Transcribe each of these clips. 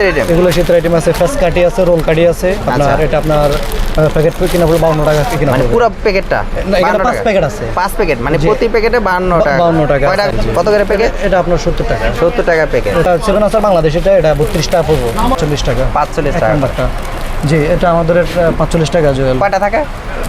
এগুলো শীতের আইটেম আছে, ফ্রেশ কাটি আছে, রোল কাটি আছে। আপনার এটা আপনার প্যাকেট কিনা পড়বে 52 টাকা কিনা মানে পড়বে। পুরো প্যাকেটটা না, এখানে 5 প্যাকেট আছে। 5 প্যাকেট মানে প্রতি প্যাকেটে 52 টাকা। 52 টাকা। কয়টা কত করে প্যাকেট? এটা আপনার 70 টাকা। 70 টাকা প্যাকেট। এটা 7 আচার বাংলাদেশ, এটা 32 টাকা পড়বে। 45 টাকা। 45 এক টাকা। নাম্বারটা। জি, এটা আমাদের 45 টাকা জুয়েল। কয়টা থাকে?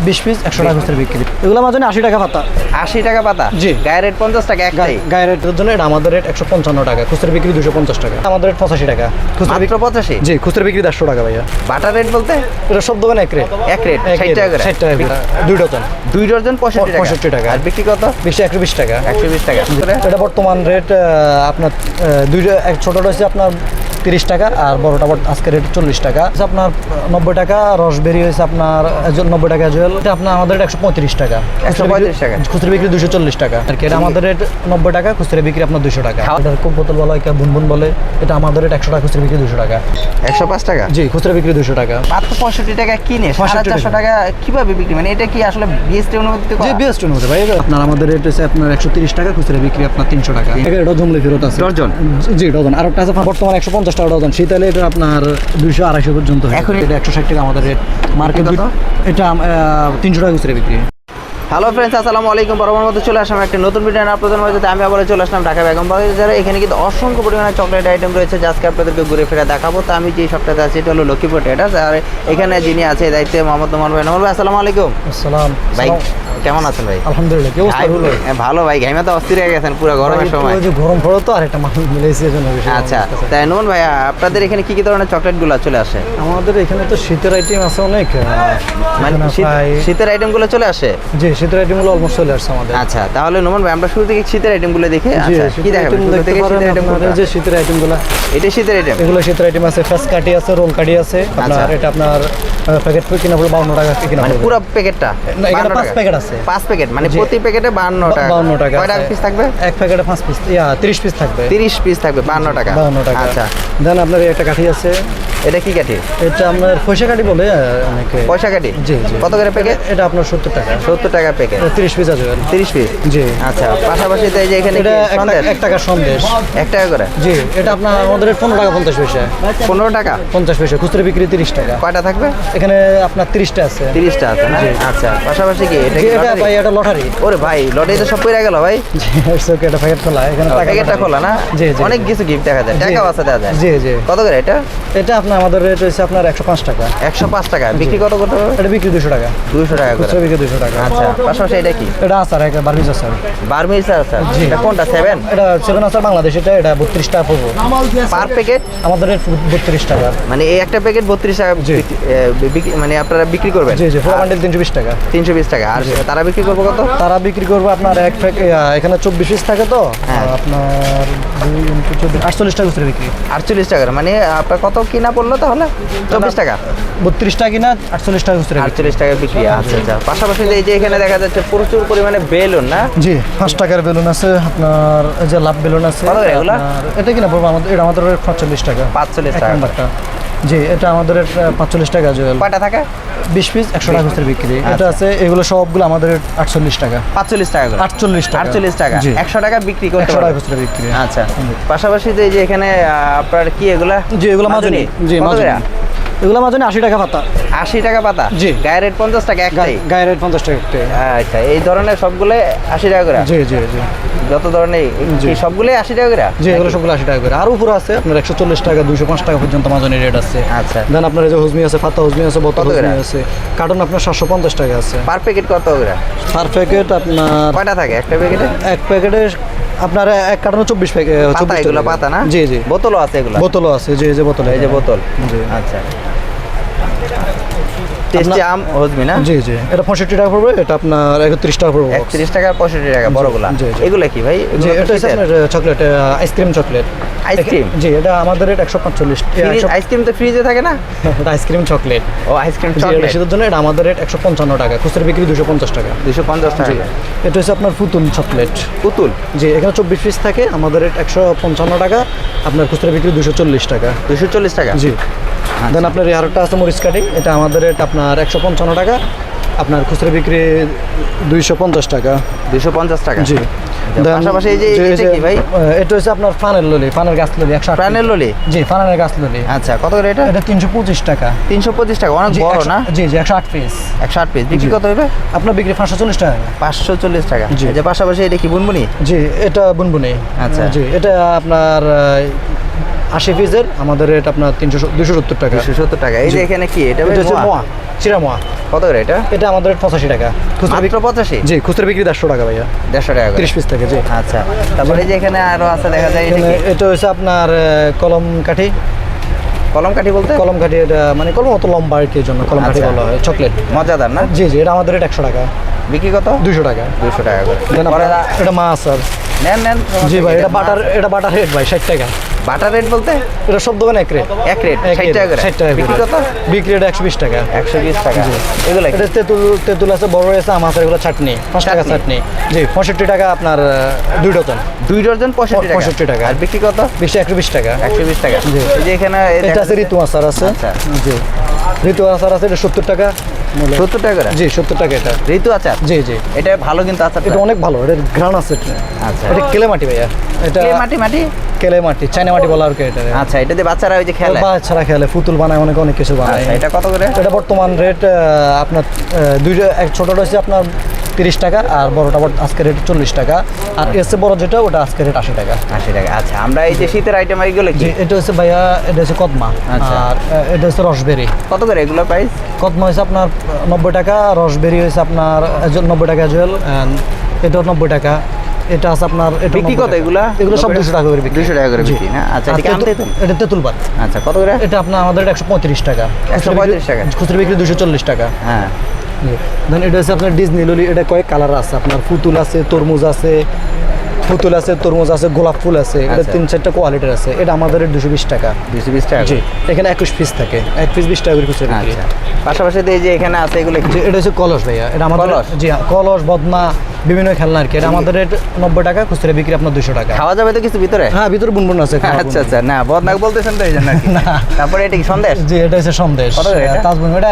20 পিস 100 টাকা খুচরা বিক্রি। এগুলো আমাদের 80 টাকা পাতা। 80 টাকা পাতা। জি। গায়ের রেট 50 টাকা একটাই। গায়ের রেটের জন্য এটা আমাদের রেট 155 টাকা, খুচরা বিক্রি 250 টাকা। আমাদের রেট 85 টাকা। খুচরা মাত্র 85? জি, খুচরা বিক্রি 150 টাকা ভাইয়া। বাটার রেট বলতে? এটা সব দোকানে এক রেট। এক রেট 60 টাকা করে। 60 টাকা করে। 2 ডজন। 2 ডজন 65 টাকা। আর বিক্রি কত? 120 টাকা। 120 টাকা। এটা বর্তমান রেট আপনার ছোটটা হচ্ছে আপনার 30 টাকা, আর বড়টা আজকের রেট 40 টাকা। আপনার 90 টাকা রসবেরি হয়েছে আপনার 90 টাকা জুয়েল। এটা আপনার আমাদের রেট 135 টাকা। 135 টাকা। খুচরা বিক্রি 240 টাকা। আর কি এটা আমাদের রেট 90 টাকা, খুচরা বিক্রি আপনার 200 টাকা। এটার কোক বোতল বলা হয়, বুনবুন বলে। এটা আমাদের রেট 100 টাকা, খুচরা বিক্রি 200 টাকা। 105 টাকা? জি, খুচরা বিক্রি 200 টাকা। মাত্র 65 টাকা কিনে 450 টাকা কিভাবে বিক্রি? মানে এটা কি আসলে বিএসটি অনুমোদিত করা? জি, বেস্ট অনুমতি ভাই। আপনার আমাদের রেট হচ্ছে আপনার 130 টাকা, খুচরা বিক্রি আপনার 300 টাকা। এটা জমলে ফেরত আছে। ডজন? জি, ডজন। আর একটা আছে বর্তমানে 150 টাকা ডজন। শীতালে এটা আপনার 200-250 পর্যন্ত। এখন এটা 160 টাকা আমাদের রেট। মার্কেট এটা 300 টাকা খুচরা বিক্রি। হ্যালো ফ্রেন্ডস, আসসালামু আলাইকুম। বরাবর মতো চলে আসলাম একটা নতুন ভিডিও নিয়ে আপনাদের মাঝে। আমি আবার চলে আসলাম ঢাকা বেগম বাজারে। এখানে কিন্তু অসংখ্য পরিমাণে চকলেট আইটেম রয়েছে, যা আজকে আপনাদেরকে ঘুরে ফিরে দেখাবো। তো আমি যে শপটাতে আছি এটা হলো লক্ষ্মীপুর ট্রেডার্স। আর এখানে যিনি আছে এই দায়িত্বে মোহাম্মদ নোমান ভাই। নোমান ভাই আসসালামু আলাইকুম। আসসালাম ভাই কেমন আছেন ভাই? আলহামদুলিল্লাহ। কি অবস্থা হলো? ভালো ভাই, ঘাইমা তো অস্থির হয়ে গেছেন পুরো গরমের সময়। ওই যে গরম পড়ো তো, আর একটা মানুষ মিলেছে এজন্য বেশি। আচ্ছা, তাই নোমান ভাই আপনাদের এখানে কি কি ধরনের চকলেটগুলো চলে আসে? আমাদের এখানে তো শীতের আইটেম আছে অনেক। মানে শীতের আইটেমগুলো চলে আসে? জি, শীতের আইটেমগুলো অলমোস্ট চলে আসছে আমাদের। আচ্ছা, তাহলে নোমান ভাই আমরা শুরু থেকে শীতের আইটেমগুলো দেখি। আচ্ছা, কি দেখাবেন শুরু থেকে? শীতের আইটেমগুলো। যে শীতের আইটেমগুলো, এটা শীতের আইটেম? এগুলো শীতের আইটেম আছে, ফ্রেশ কাটি আছে, রোল কাটি আছে। আপনার এটা আপনার প্যাকেট কিনা পড়বে 52 টাকা কিনা মানে পড়বে। পুরো প্যাকেটটা? না, এখানে 5 প্যাকেট আছে। 5 প্যাকেট মানে প্রতি প্যাকেটে 52 টাকা। 52 টাকা। কয়টা পিস থাকবে? এক প্যাকেটে 5 পিস, 30 পিস থাকবে। 30 পিস থাকবে 52 টাকা। 52 টাকা। আচ্ছা, দেন আপনার একটা কাঠি আছে। এটা কি কাঠি? এটা আপনার পয়সা কাঠি বলে অনেকে। পয়সা কাঠি? জি জি। কত করে প্যাকেট? এটা আপনার 70 টাকা। 70 টাকা প্যাকেট। 30 পিস আছে। 30 পিস? জি। আচ্ছা, পাশাপাশি তো এই যে এখানে এটা কি সন্দেশ? 1 টাকা সন্দেশ। 1 টাকা করে? জি, এটা আপনার আমাদের 15 টাকা 50 পয়সা। 15 টাকা? 50 পয়সা। খুচরা বিক্রি 30 টাকা। কয়টা থাকবে? এখানে আপনার 30টা আছে। 30টা আছে না? আচ্ছা, পাশাপাশি কি এটা? জি, কি এটা লটারি? ভাই এটা লটারি। ওরে ভাই, লটারি তো সব পড়ে গেল ভাই। জি, ওকে এটা প্যাকেট খোলা। এখানে টাকা প্যাকেটটা খোলা না? জি জি। অনেক কিছু গিফট দেখা যায়, টাকাও আছে দেওয়া যায়। জি জি। কত করে এটা? এটা আপনার আমাদের রেট হচ্ছে আপনার 105 টাকা। 105 টাকা। বিক্রি কত করতে হবে? এটা বিক্রি 200 টাকা। 200 টাকা করে? খুচরা বিক্রি 200 টাকা। আচ্ছা, পাশাপাশি এটা কি? এটা আচার, একটা বার্মিজ আচার। বার্মিজ আচার? জি। এটা কোনটা? 7? এটা 7 আচার বাংলাদেশ, এটা 32 টাকা পড়বে। Per packet? আমাদের রেট 32 টাকা। মানে এই একটা প্যাকেট 32 টাকা জি। মানে আপনারা বিক্রি করবেন? জি জি, পুরো বান্ডেল 320 টাকা। 320 টাকা। আর তারা বিক্রি করবো কত? তারা বিক্রি করবে আপনার এক প্যাকেট, এখানে 24 পিস থাকে তো। হ্যাঁ। আপনার 2 × 24 48 টাকা খুচরা বিক্রি। 48 টাকা। মানে আপনার কত কিনা পড়লো তাহলে? 24 টাকা। 32 টাকা কিনা, 48 টাকা খুচরা বিক্রি। 48 টাকা বিক্রি। আচ্ছা আচ্ছা। পাশাপাশি এই যে এখানে দেখা যাচ্ছে প্রচুর পরিমাণে বেলুন না? জি, 5 টাকার বেলুন আছে আপনার। এই যে লাভ বেলুন আছে। কত করে এগুলা? আপনার এটা কিনা পড়বে আমাদের, এটা আমাদের রেট 45 টাকা। 45 এক টাকা। নাম্বারটা। জি, এটা আমাদের রেট 45 টাকা জুয়েল। কয়টা থাকে? 20 পিস 100 টাকা খুচরা বিক্রি। এটা আচ্ছা। আছে, এগুলো সবগুলো আমাদের রেট 48 টাকা। 45 টাকা করে? 48 টাকা। 48 টাকা। জি। 100 টাকা বিক্রি করতে 100 টাকা পারবে? খুচরা বিক্রি। আচ্ছা, পাশাপাশি তো এই যে এখানে আপনার কি এগুলা? জি, এগুলো মাজনি। জি, কত মাজনি। করে? এগুলো মাজনি 80 টাকা পাতা। 80 টাকা পাতা? জি। গায়ের রেট 50 টাকা একটাই? গায়ের রেট 50 টাকা একটাই। আচ্ছা, এই ধরনের সবগুলো 80 টাকা করে? জি জি জি। যত ধরনের জি। এই সবগুলোই 80 টাকা করে? জি, এগুলো সবগুলো 80 টাকা করে। আর উপরে আছে আপনার 140 টাকা, 205 টাকা পর্যন্ত মাজনি রেট আছে। আচ্ছা। দেন আপনার এই যে হুজমি আছে, পাতা হুজমি আছে, বোতল কত করে? হুজমি আছে। কার্টন আপনার 750 টাকা আছে। পার প্যাকেট কত করে? পার প্যাকেট আপনার কয়টা থাকে একটা প্যাকেটে? এক প্যাকেটে আপনার এক কার্টনে 24 প্যাকেট। পাতা এগুলো পাতা না? জি জি। বোতলও আছে এগুলো? বোতলও আছে। জি, এই যে বোতল। এই যে বোতল। জি। আচ্ছা, টেস্টি আম হজমি না? জি জি। এটা 65 টাকা পড়বে, এটা আপনার 31 টাকা পড়বে। 31 টাকা 65 টাকা বড়গুলা? জি, জি। এগুলো কি ভাই? জি, এটা হচ্ছে আপনার চকলেট, আইসক্রিম চকলেট। আইসক্রিম? জি, এটা আমাদের রেট 145। আইসক্রিম তো ফ্রিজে থাকে না? এটা আইসক্রিম চকলেট। ও, আইসক্রিম জি, এটা চকলেট। শীতের জন্য এটা আমাদের রেট 155 টাকা, খুচরা বিক্রি 250 টাকা। 250 জি। টাকা। এটা হচ্ছে আপনার পুতুল চকলেট। পুতুল? জি, এখানে 24 পিস থাকে, আমাদের রেট 155 টাকা, আপনার খুচরা বিক্রি 240 টাকা। 240 টাকা? জি। দেন আপনার এই আরেকটা আছে মরিচ কাটি, এটা আমাদের রেট আপনার 155 টাকা, আপনার খুচরা বিক্রি 250 টাকা। 250 টাকা। জি। Then পাশাপাশি এই যে এটা কি ভাই? এটা হচ্ছে আপনার ফানের ললি, ফানের গাছ ললি 160। প্রাণের ললি? জি, ফানের গাছ ললি। আচ্ছা, কত করে এটা? এটা 325 টাকা। 325 টাকা, অনেক জি, বড় না? জি জি, 108 পিস। 160 পিস বিক্রি কত হবে? আপনার বিক্রি 540 টাকা। 540 টাকা। জি। এই যে পাশাপাশি এটা কি বুনবুনি? জি, এটা বুনবুনি। আচ্ছা। জি, এটা আপনার 80 পিসের, আমাদের রেট আপনার 270 টাকা। 270 টাকা। এই যে এখানে কি এটা? এটা হচ্ছে মোয়া, চিরা মোয়া। কত করে এটা? এটা আমাদের রেট 85 টাকা। খুচরা মাত্র বিক্রি 85? জি, খুচরা বিক্রি 150 টাকা ভাইয়া। 150 টাকা করে। 30 পিস থাকে। জি। আচ্ছা, তারপরে এই যে এখানে আরো আছে দেখা যায়, এটা কি? এটা হচ্ছে আপনার কলম কাঠি। কলম কাঠি বলতে? কলম কাঠি, এটা মানে কলম অত লম্বা আর কি, জন্য কলম কাঠি আচ্ছা। বলা হয়। চকলেট। মজাদার না? জি জি, এটা আমাদের রেট 100 টাকা। বিক্রি কত? 200 টাকা। 200 টাকা করে। Then পরে আপনার এটা মাছ স্যার। নেন। জি ভাই, এটা বাটার রেট ভাই 60 টাকা। বাটার রেট বলতে? এটা সব দোকানে এক রেট। এক রেট 60 টাকা করে। 60 টাকা। বিক্রি কত? বিক্রি রেট 120 টাকা। 120 টাকা। এগুলো কি? এটা তেঁতুল আছে, বড় আছে, আম আছে, এগুলো চাটনি 5 টাকা চাটনি। জি, 65 টাকা আপনার 2 ডজন। 2 ডজন 65 টাকা। 65 টাকা। আর বিক্রি কত? 120 টাকা। 120 টাকা। জি। এই যে এখানে এটা আছে ঋতু আচার আছে। আচ্ছা। জি, ঋতু আচার আছে, এটা 70 টাকা। 70 টাকা করে? জি, 70 টাকা এটা। ঋতু আচার? জি জি, এটা ভালো কিন্তু আচারটা। এটা অনেক ভালো, এটার ঘ্রাণ আছে। আচ্ছা। এটা কেলে মাটি ভাইয়া। এটা মাটি? কেলে মাটি, চায়না মাটি বলা আর কি এটা। আচ্ছা, এটা দিয়ে বাচ্চারা ওই যে খেলে? বাচ্চারা খেলে, পুতুল বানায়, অনেক কিছু বানায়। আচ্ছা, এটা কত করে? এটা বর্তমান রেট আপনার ছোটটা হচ্ছে আপনার 30 টাকা, আর বড়টা আজকে রেট 40 টাকা, আর এর চেয়ে বড় যেটা ওটা আজকে রেট 80 টাকা। 80 টাকা। আচ্ছা, আমরা এই যে শীতের আইটেম এইগুলো কি? জি, এটা হচ্ছে ভাইয়া, এটা হচ্ছে কদমা। আচ্ছা। আর এটা হচ্ছে রসবেরি। কত করে এগুলো প্রাইস? কদমা হচ্ছে আপনার 90 টাকা, রসবেরি হচ্ছে আপনার 90 টাকা জুয়েল, এটাও 90 টাকা। এটা আছে আপনার, এটা বিক্রি কত এগুলা? এগুলো সব 200 টাকা করে বিক্রি। 200 টাকা করে জি। বিক্রি না? আচ্ছা, আর এটা কি আম তেঁতুল? এটা তেঁতুল বাদ। আচ্ছা, কত করে? এটা আপনার আমাদের 135 টাকা। 135 টাকা। খুচরা বিক্রি 240 টাকা। হ্যাঁ। দেন এটা হচ্ছে আপনার ডিজনি ললি। এটা কয়েক কালার আছে, আপনার পুতুল আছে, তরমুজ আছে, তরমুজ আছে, গোলাপ ফুল আছে। এটা আচ্ছা। 3-4টা কোয়ালিটির আছে। এটা আমাদের 220 টাকা। 220 টাকা? জি, এখানে 21 পিস থাকে, 1 পিস 20 টাকা করে খুচরা বিক্রি। আচ্ছা, পাশাপাশি এই যে এখানে আছে এগুলো কি? জি, এটা হচ্ছে কলস ভাইয়া। এটা আমাদের কলস? জি, কলস, বদনা, বিভিন্ন খেলনা আর কি। এটা আমাদের রেট 90 টাকা, খুচরা বিক্রি আপনার 200 টাকা। খাওয়া যাবে তো কিছু ভিতরে? হ্যাঁ, ভিতরে বুনবুন আছে। আচ্ছা আচ্ছা, না বদনাক বলতেছেন তো এই জন্য আর কি। না। তারপরে এটা কি সন্দেশ? জি, এটা হচ্ছে সন্দেশ। কত করে এটা? তাজবুন, এটা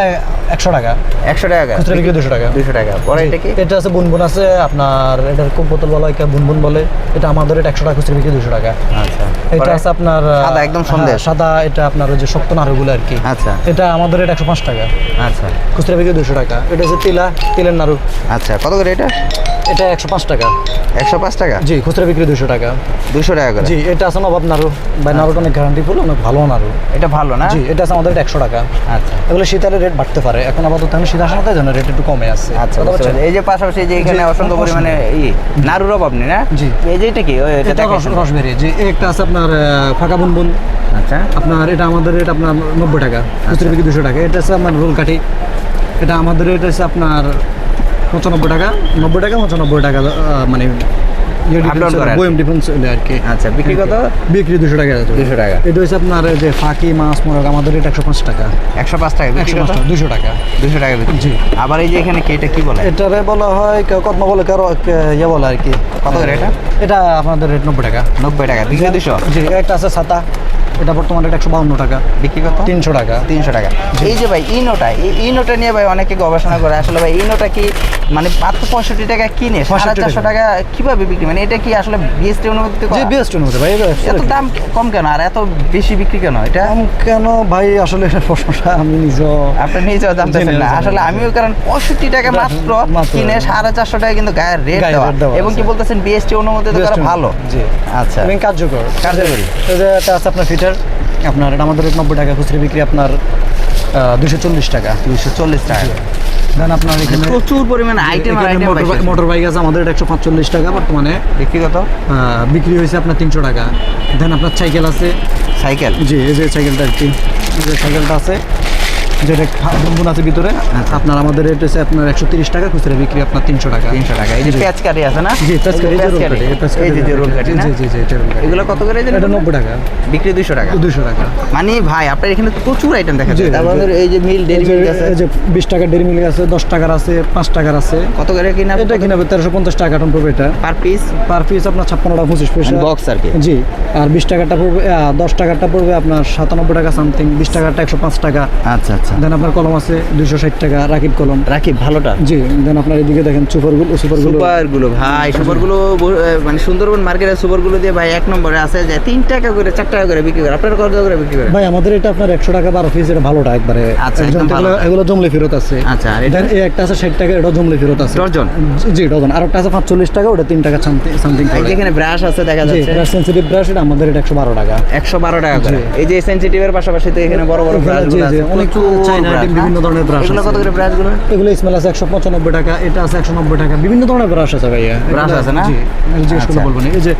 100 টাকা। 100 টাকা? খুচরা বিক্রি 200 টাকা। 200 টাকা। পরে এটা কি? এটা আছে বুনবুন আছে আপনার, এটার খুব বোতল বলা হয়, বুনবুন বলে। এটা আমাদের রেট 100 টাকা, খুচরা বিক্রি 200 টাকা। আচ্ছা। এটা পরে? আছে আপনার সাদা, একদম সন্দেশ? হ্যাঁ, সাদা। এটা আপনার ওই যে শক্ত নাড়ুগুলো আর কি। আচ্ছা। এটা আমাদের রেট 105 টাকা। আচ্ছা। খুচরা বিক্রি 200 টাকা। এটা হচ্ছে তিলের নাড়ু। আচ্ছা, কত করে এটা? এটা 105 টাকা। 105 টাকা? জি, খুচরা বিক্রি 200 টাকা। 200 টাকা করে? জি, এটা আছে নবাব নাড়ু ভাই। নাড়ুটা অনেক গ্যারান্টি ফুল, অনেক ভালো নাড়ু। এটা ভালো না? জি, এটা আছে আমাদের 100 টাকা। আচ্ছা এগুলো শীতালে রেট বাড়তে পারে, এখন আপাতত আমি শীত আসে না, তাই জন্য রেট একটু কমে আছে। আচ্ছা, কথা বুঝতে বুঝছেন? পারছি। এই যে পাশাপাশি যে এখানে জি, অসংখ্য পরিমাণে নাড়ুর অভাব নেই না? জি। এই যে এটা কি? ওই এটা এটা দেখাচ্ছেন? রসবেরি। জি, একটা আছে আপনার ফাঁকা বুনবুন। আচ্ছা। আপনার এটা আমাদের রেট আপনার 90 টাকা, খুচরা বিক্রি 200 টাকা। এটা আছে আপনার রোল কাঠি। এটা আমাদের রেট আছে আপনার 95 টাকা, 90 টাকা, 95 টাকা। মানে Upload করা আর কি। বয়ম ডিফারেন্স আর কি। আচ্ছা, বিক্রি কত? বিক্রি 200 টাকা আছে। 200 টাকা। এটা হচ্ছে আপনার এই যে ফাঁকি মাছ মোরগ, আমাদের রেট 105 টাকা। 105 টাকা বিক্রি 105 কত? টাকা, 200 টাকা। 200 টাকা বিক্রি। জি। আবার এই যে এখানে কি, এটা কি বলে? এটারে বলা হয় কেউ কদমা বলে, কারো ইয়ে বলে আর কি। কত করে এটা? এটা আপনাদের রেট 90 টাকা। 90 টাকা বিক্রি 200? জি, একটা আছে ছাতা। এটা বর্তমানে রেট 152 টাকা। বিক্রি কত? 300 টাকা। 300 টাকা। এই যে ভাই ইনোটা, এই ইনোটা নিয়ে ভাই অনেকে গবেষণা করে। আসলে ভাই ইনোটা কি মানে মাত্র 65 টাকা কিনে 450 টাকা কিভাবে বিক্রি? মানে এটা কি আসলে বিএসটি অনুমোদিত করা? জি, বেস্ট মধ্যে ভাই। এত দাম কম কেন আর এত বেশি বিক্রি কেন এটা? দাম কেন ভাই, আসলে এটা প্রশ্নটা আমি নিজেও আপনি নিজেও জানতেছেন না। আসলে আমিও, কারণ 65 টাকা মাত্র কিনে 450 টাকা কিন্তু গায়ের রেট গায়ের দেওয়া, rate দেওয়া এবং কি আছে। বলতেছেন বিএসটি অনুমোদিত করা ভালো। জি, আচ্ছা, এবং কার্যকর। কার্যকরী। এটা আছে আপনার ফিটার। আপনার এটা আমাদের রেট 90 টাকা, খুচরা বিক্রি আপনার 240 টাকা। 240 টাকা। দেন আপনার এখানে প্রচুর পরিমাণে আইটেম আর আইটেম মোটর বাইক আছে আমাদের এটা 145 টাকা বর্তমানে। ব্যক্তিগত বিক্রি হয়েছে আপনার 300 টাকা। দেন আপনার সাইকেল আছে। সাইকেল? জি, এই যে সাইকেলটা আর কি, এই যে সাইকেলটা আছে, যেটা বুনবুন আছে ভিতরে। আপনার আমাদের রেট হচ্ছে আপনার 130 টাকা, খুচরা বিক্রি আপনার 300 টাকা। 300 টাকা। এই যে পেঁয়াজ কারি আছে না? জি, পেঁয়াজ কারি, পেঁয়াজ কারি। এই যে রোল কাটি না? জি জি জি, এটা রোল কাটি। এগুলো কত করে? এটা 90 টাকা, বিক্রি 200 টাকা। 200 টাকা। মানে ভাই আপনার এখানে তো প্রচুর আইটেম দেখা জি, যায়। তারপর জি। এই যে মিল, ডেইরি মিল আছে। এই যে 20 টাকা ডেরি মিল্ক আছে, 10 টাকার আছে, 5 টাকার আছে। কত করে কিনা? এটা কিনা 1350 টাকা কার্টন পড়বে। এটা পার পিস? পার পিস আপনার 56 টাকা 25 পয়সা বক্স আর কি। জি, আর 20 টাকাটা পড়বে 10 টাকাটা পড়বে আপনার 97 টাকা সামথিং, 20 টাকাটা 105 টাকা। আচ্ছা আচ্ছা। আচ্ছা দেন আপনার কলম আছে 260 টাকা রাকিব কলম। রাকিব ভালোটা। জি, দেন আপনার এদিকে দেখেন সুপারগুলো সুপারগুলো ভাই সুপারগুলো মানে সুন্দরবন মার্কেটের সুপারগুলো দিয়ে ভাই এক নম্বরে আছে যে 3 টাকা করে 4 টাকা করে বিক্রি করে। আপনারা কত টাকা করে বিক্রি করেন? ভাই আমাদের এটা আপনার 100 টাকা 12 পিস, এটা ভালোটা একবারে। আচ্ছা, একদম একদম ভালো। এগুলো জমলে ফেরত আছে। আচ্ছা, আর এটা? দেন এই একটা আছে 60 টাকা, এটা জমলে ফেরত আছে ডজন? জি ডজন। আর একটা আছে 45 টাকা, ওটা 3 টাকা সামথিং এই যে এখানে ব্রাশ আছে দেখা জি, যাচ্ছে এটা সেনসিটিভ ব্রাশ, এটা আমাদের এটা 112 টাকা। 112 টাকা করে। জি। এই যে সেনসিটিভের পাশাপাশি তো এখানে বড় বড় ব্রাশ জি, গুলো জি, আছে অনেক চাইনা আইটেম, বিভিন্ন ধরনের ব্রাশ এগুলো কত আছে। করে ব্রাশ গুলো? এগুলো স্মেল আছে 195 টাকা, এটা আছে 190 টাকা, বিভিন্ন ধরনের ব্রাশ আছে ভাইয়া। ব্রাশ আছে না? জি, জিজ্ঞেস করলে আচ্ছা। বলবো না। এই যে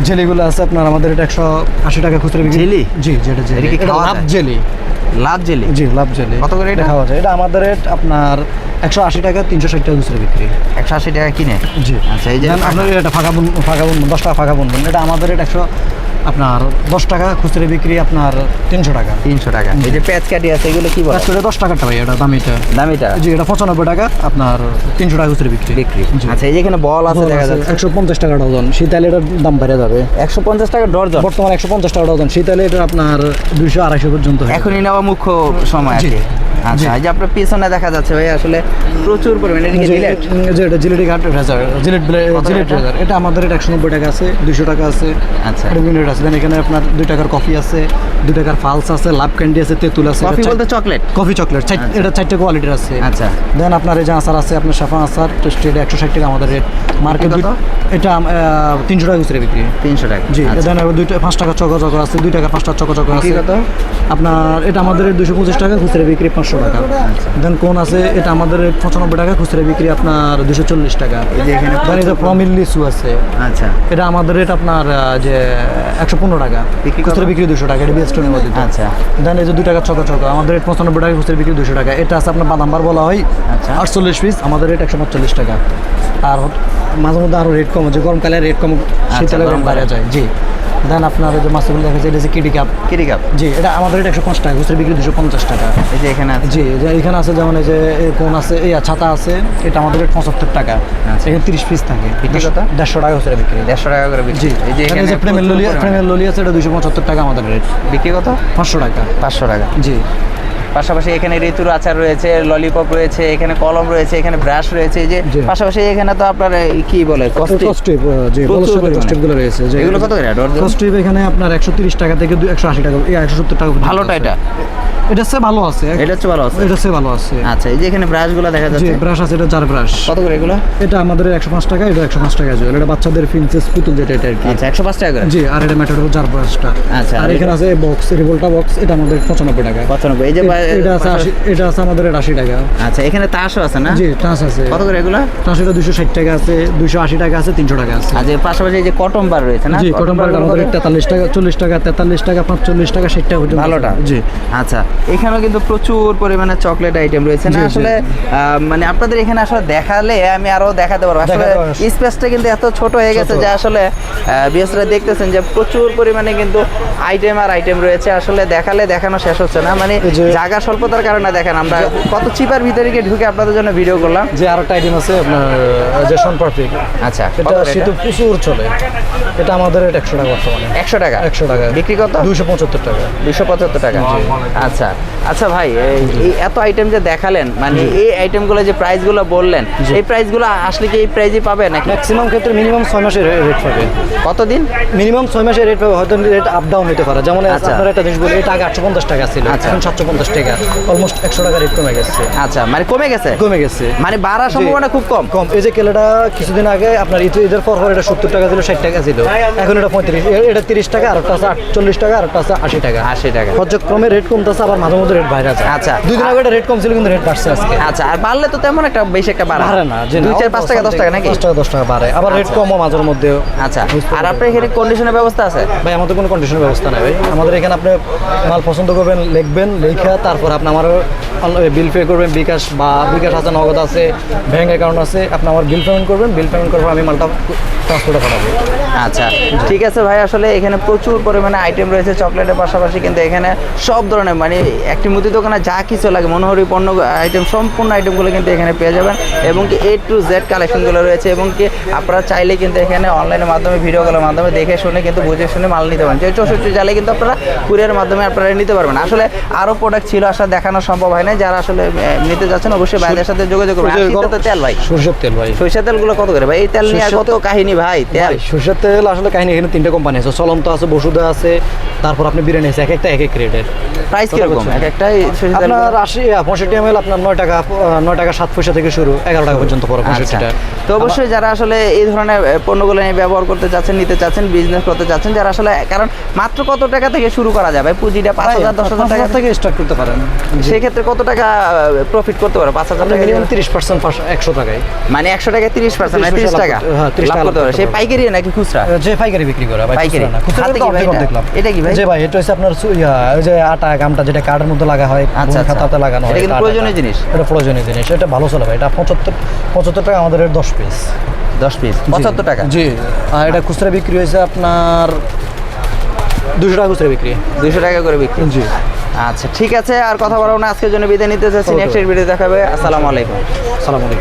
জেলিগুলো আছে আপনার, আমাদের এটা 180 টাকা খুচরা বিক্রি। জেলি? জি, যেটা জেলি, এটা কি খাওয়া লাভ যায়? জেলি। লাভ জেলি? জি, লাভ জেলি। কত করে এটা? খাওয়া যায়? এটা আমাদের রেট আপনার 180 টাকা, 360 টাকা খুচরা বিক্রি। 180 টাকা কিনে? জি। আচ্ছা, এই যে দেন আপনার এটা ফাঁকা বুন 10 টাকা ফাঁকা বুনবেন, এটা আমাদের রেট 100 আপনার 10 টাকা খুচরা বিক্রি, আপনার 300 টাকা। 300 টাকা। এই যে প্যাচ কাটি আছে এগুলো কি বলে? আসলে 10 টাকাটা ভাই, এটা দামিটা। দামিটা? জি, এটা 95 টাকা, আপনার 300 টাকা খুচরা বিক্রি। জি। আচ্ছা, এই যে এখানে বল আছে দেখা যাচ্ছে 150 টাকা ডজন, শীতালে এটার দাম বেড়ে যাবে। 150 টাকা ডজন? বর্তমানে 150 টাকা ডজন, শীতালে এটা আপনার 200-250 পর্যন্ত হয়। এখনই নেওয়া মুখ্য সময় আর জি। কি। আচ্ছা, এই যে আপনার পিছনে দেখা যাচ্ছে ভাই আসলে প্রচুর পরিমাণে এদিকে জিলেট। যে এটা জিলেটি কাট রেজার, জিলেট কত জিলেট এটা? রেজার, এটা আমাদের এটা 190 টাকা আছে, 200 টাকা আছে। আচ্ছা। এটা বিভিন্ন রেট আছে। দেন এখানে আপনার 2 টাকার কফি আছে, 2 টাকার ফালস আছে, লাভ ক্যান্ডি আছে, তেঁতুল আছে। কফি বলতে চকলেট? কফি চকলেট, এটা 4টা কোয়ালিটির আছে। আচ্ছা। দেন আপনার এই যে আচার আছে, আপনার সাফা আচার টেস্টি, এটা 160 টাকা আমাদের রেট। মার্কেট কত? এটা 300 টাকা খুচরা বিক্রি। 300 টাকা? জি, আচ্ছা। দেন 5 টাকা চকো আছে, 2 টাকার 5টা চকো আছে। বিক্রি কত? আপনার এটা আমাদের 225 টাকা খুচরা বিক্রি, 500 টাকা। দেন কোন আছে, এটা আমাদের 95 টাকা খুচরা বিক্রি, আপনার 240 টাকা। এই যে এখানে দেন এই যে প্রমিল লিচু আছে, আচ্ছা। এটা আমাদের রেট আপনার যে 115 টাকা বিক্রি কত? খুচরা বিক্রি, 200 টাকা। এটা বিএসটনের মধ্যে। আচ্ছা। দেন এই যে 2 টাকা চকো আমাদের রেট 95 টাকা খুচরা বিক্রি, 200 টাকা। এটা আছে আপনার বাদামবার বলা হয়, আচ্ছা। 48 পিস, আমাদের রেট 145 টাকা। আর মাঝে মধ্যে আরও রেট কম, যে গরমকালে রেট কম, শীতকালে গরমকালে। বাইরে যায়। জি। দেন আপনার এই যে মাছগুলো দেখা যায়, এটা হচ্ছে কিডি কাপ। কিরি কাপ? জি, এটা আমাদের রেট 150 টাকা খুচরা বিক্রি, 250 টাকা। এই যে এখানে আছে জি, যে এখানে আছে যেমন এই যে কোন আছে, এই ছাতা আছে, এটা আমাদের রেট 75 টাকা। আচ্ছা। এখানে 30 পিস থাকে, বিক্রি কত? 150 টাকা খুচরা বিক্রি। 150 টাকা করে বিক্রি। জি, এই যে এখানে এখানে যে প্রেমের ললি, প্রেমের ললি আছে, এটা 275 টাকা আমাদের রেট। বিক্রি কত? 500 টাকা। 500 টাকা। জি। পাশাপাশি এখানে ঋতুর আচার রয়েছে, ললিপপ রয়েছে, এখানে কলম রয়েছে, এখানে ব্রাশ রয়েছে। এই যে জি। পাশাপাশি এখানে তো আপনার এই কি বলে কস্টিপ? কস্টিপ, জি, প্রচুর বলর সাথে পরিমাণে। কস্টিপগুলো রয়েছে। যে এগুলো কত করে ডজন? কস্টিপ এখানে আপনার 130 টাকা থেকে 180 টাকা, 170 টাকা পর্যন্ত ভালোটা আছে। এটা? এটা হচ্ছে ভালো আছে, এটা হচ্ছে ভালো আছে? এটা হচ্ছে ভালো আছে। আচ্ছা, এই যে এখানে ব্রাশগুলো দেখা জি, যাচ্ছে ব্রাশ আছে, এটা জার ব্রাশ। কত করে এগুলো? এটা আমাদের 105 টাকা, এটা 105 টাকা জল। এটা বাচ্চাদের প্রিন্সেস পুতুল যেটা, এটা আর কি। আচ্ছা, 105 টাকা করে? জি, আর এটা ম্যাটাডোর জার ব্রাশটা। আচ্ছা, আর আর এখানে আছে বক্স, রিভোল্টা বক্স, এটা আমাদের 95 টাকা। 95। এই যে এটা আছে 80, এটা আছে আমাদের 80 টাকা। আচ্ছা, এখানে তাসও আছে না? জি, টাস আছে। কত করে এগুলো? টাস এটা 260 টাকা আছে, 280 টাকা আছে, 300 টাকা আছে। আর যে পাশাপাশি এই যে কটন বার রয়েছে না? জি, কটন বার আমাদের 43 টাকা, 40 টাকা, 43 টাকা, 45 টাকা, 60 টাকা পর্যন্ত। ভালোটা? জি। আচ্ছা, এখানেও কিন্তু প্রচুর পরিমাণে চকলেট আইটেম রয়েছে না? জি, জি। আসলে মানে আপনাদের এখানে আসলে দেখালে আমি আরো দেখাতে পারবো। আসলে দেখাতে পারবো। স্পেসটা কিন্তু এত ছোট হয়ে গেছে ছোট। যে আসলে বিএসরা দেখতেছেন যে প্রচুর পরিমাণে কিন্তু আইটেম আর আইটেম রয়েছে। আসলে দেখালে দেখানো শেষ হচ্ছে না, মানে এই যে- জায়গা স্বল্পতার কারণে দেখেন আমরা কত চিপার ভিতরে গিয়ে ঢুকে আপনাদের জন্য ভিডিও করলাম। যে আরেকটা আইটেম আছে আপনার, যে শন পারফেক্ট। আচ্ছা, এটা শীতে প্রচুর চলে, এটা আমাদের রেট 100 টাকা বর্তমানে। 100 টাকা? 100 টাকা। বিক্রি কত? 275 টাকা। 275 টাকা। আচ্ছা আচ্ছা ভাই, এই এত আইটেম যে দেখালেন, মানে এই আইটেমগুলো যে প্রাইসগুলো বললেন, এই প্রাইসগুলো আসলে কি এই প্রাইসই পাবে নাকি? ম্যাক্সিমাম ক্ষেত্রে মিনিমাম 6 মাসের রেট পাবে। কতদিন? মিনিমাম 6 মাসের রেট পাবে, হয়তো রেট আপ ডাউন হতে পারে। যেমন আচ্ছা। আপনার একটা জিনিস বলি, এটা আগে 850 টাকা ছিল, আচ্ছা। এখন 750 টাকা, অলমোস্ট 100 টাকা রেট কমে গেছে। আচ্ছা, মানে কমে গেছে? কমে গেছে, মানে বাড়ার সম্ভাবনা খুব কম? কম। এই যে কেলেটা কিছুদিন আগে আপনার ঈদের পর এটা 70 টাকা ছিল, 60 টাকা ছিল, এখন এটা 35, এটা 30 টাকা, আর একটা আছে 48 টাকা, আর একটা আছে 80 টাকা। 80 টাকা। পর্যায়ক্রমে রেট কমতেছে, আবার মাঝে মধ্যে রেট বাইরে আছে। আচ্ছা। 2 দিন আগে এটা রেট কম ছিল, কিন্তু রেট বাড়ছে আজকে। আচ্ছা, আর বাড়লে তো তেমন একটা বেশি একটা বাড়ে না, যে 2, 4, 5 টাকা 10 টাকা নাকি? 5 টাকা 10 টাকা বাড়ে, আবার রেট কমও মাঝের মধ্যে। আচ্ছা, আর আপনার এখানে কন্ডিশনের ব্যবস্থা আছে? ভাই আমাদের কোনো কন্ডিশনের ব্যবস্থা নাই ভাই। আমাদের এখানে আপনি মাল পছন্দ করবেন, লিখবেন, লেখা তারপর আপনি আমার বিল পে করবেন, বিকাশ আছে, নগদ আছে, ব্যাংক অ্যাকাউন্ট আছে, আপনি আমার বিল পেমেন্ট করবেন, বিল পেমেন্ট করার পর আমি মালটা ট্রান্সপোর্টে পাঠাবো। আচ্ছা, ঠিক আছে ভাই। আসলে এখানে প্রচুর পরিমাণে আইটেম রয়েছে চকলেটের পাশাপাশি, কিন্তু এখানে সব ধরনের মানে একটি মুদি দোকানে যা কিছু লাগে মনোহরি পণ্য আইটেম সম্পূর্ণ আইটেমগুলো কিন্তু এখানে পেয়ে যাবেন এবং কি A to Z কালেকশনগুলো রয়েছে এবং কি আপনারা চাইলে কিন্তু এখানে অনলাইনের মাধ্যমে ভিডিও কলের মাধ্যমে দেখে শুনে কিন্তু বুঝে শুনে মাল নিতে পারেন। যে 64 চাইলে কিন্তু আপনারা কুরিয়ারের মাধ্যমে আপনারা নিতে পারবেন। আসলে আরও প্রোডাক্ট ছিল আসলে দেখানো সম্ভব হয় না, যারা আসলে নিতে যাচ্ছেন অবশ্যই ভাইদের সাথে যোগাযোগ করবেন। আর শীতে তো তেল ভাই, সরষের তেল ভাই, সরিষা তেলগুলো কত করে ভাই? এই তেল নিয়ে আর কত কাহিনী ভাই। তেল সরষের তেল আসলে কাহিনী, এখানে 3টা কোম্পানি আছে, চলন্ত আছে, বসুধা আছে, তারপর আপনি বিরিয়ানি আছে, এক একটা এক এক রেটের। প্রাইস কিরকম এক একটাই? সরিষা তেল আপনার 65 ml আপনার 9 টাকা 7 পয়সা থেকে শুরু 11 টাকা পর্যন্ত পড়ে 65টা। তো অবশ্যই যারা আসলে এই ধরনের পণ্যগুলো নিয়ে ব্যবহার করতে চাচ্ছেন, নিতে চাচ্ছেন, বিজনেস করতে চাচ্ছেন, যারা আসলে কারণ মাত্র কত টাকা থেকে শুরু করা যাবে? পুঁজিটা 5,000 10,000 টাকা থেকে স্টার্ট করতে পারেন। সেই ক্ষেত্রে কত টাকা প্রফিট করতে পারো? 5,000 টাকা মিনিমাম 30% 100 টাকায়, মানে 100 টাকায় 30%, মানে 30 টাকা হ্যাঁ, 30 লাভ টাকা করতে পারো। সেই পাইকারি নাকি খুচরা? যে পাইকারি বিক্রি করে ভাই, পাইকারি। খুচরা না, খুচরা হাতে তো কি ভাই অর্ধেক এটা? দেখলাম। এটা কি ভাই? যে ভাই এটা হচ্ছে আপনার ওই যে আটা গামটা যেটা কার্ডের মধ্যে লাগা হয়, আচ্ছা, বই খাতাতে লাগানো হয়, এটা কিন্তু আটাটা। প্রয়োজনীয় জিনিস। এটা প্রয়োজনীয় জিনিস, এটা ভালো চলে ভাই। এটা 75 টাকা আমাদের 10 পিস। 10 পিস 75 টাকা। জি, আর এটা খুচরা বিক্রি হয়েছে আপনার 200 টাকা খুচরা বিক্রি। 200 টাকা করে বিক্রি। জি, আচ্ছা ঠিক আছে, আর কথা বলবো না, আজকের জন্য বিদায় নিতে চাচ্ছি। নেক্সট ভিডিও দেখাবে। আসসালামু আলাইকুম। আসসালামু আলাইকুম।